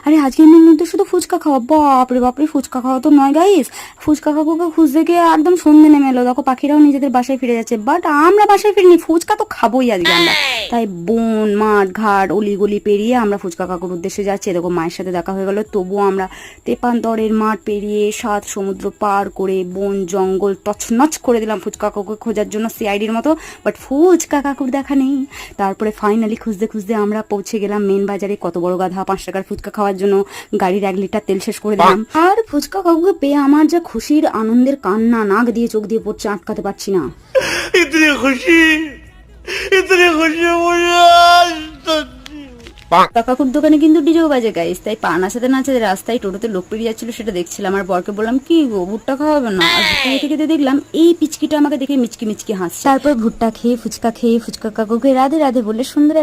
আরে আজকের মেনুতে শুধু ফুচকা খাওয়া, বাপরে বাপরে, ফুচকা খাওয়া তো নয় গাইস। ফুচকা কাকুকে খুঁজতে গিয়ে একদম সন্ধ্যে নেমে এলো, দেখো পাখিরাও নিজেদের বাসায় ফিরে যাচ্ছে, বাট আমরা বাসায় ফিরিনি, ফুচকা তো খাবোই আজকে আমরা। তাই বন, মাঠ, ঘাট, অলিগলি পেরিয়ে আমরা ফুচকা কাকুর উদ্দেশ্যে যাচ্ছি। দেখো মায়ের সাথে দেখা হয়ে গেল, তবুও আমরা তেপান্তরের মাঠ পেরিয়ে 7 সমুদ্র পার করে বন জঙ্গল তছনছ করে দিলাম ফুচকা কাকুকে খোঁজার জন্য সিআইডির মতো, বাট ফুচকা কাকুর দেখা নেই। তারপরে ফাইনালি খুঁজতে খুঁজতে আমরা পৌঁছে গেলাম মেন বাজারে। কত বড় গাধা, 5 টাকার ফুচকা খাওয়ার জন্য গাড়ির 1 লিটার তেল শেষ করে দিলাম। আর ফুচকা কাকুকে পেয়ে আমার যা খুশির আনন্দের কান্না নাক দিয়ে চোখ দিয়ে পড়ছে, আটকাতে পারছি না। इतनी खुशी কাকুর দোকানে কিন্তু ডিজেও বাজে গাইস, তাই পা নাচাতে নাচাতে রাস্তায় টোটোতে লোক পেরিয়ে যাচ্ছিল, সেটা দেখছিলাম। আর বরকে বললাম, কি গো ভুট্টা খাওয়াবে না? আর ভুট্টা খেতে খেতে দেখলাম এই পিচকিটা আমাকে দেখে মিচকি মিচকি হাসছে। তারপর ভুট্টা খেয়ে ফুচকা কাকুকে রাধে রাধে বলে সুন্দর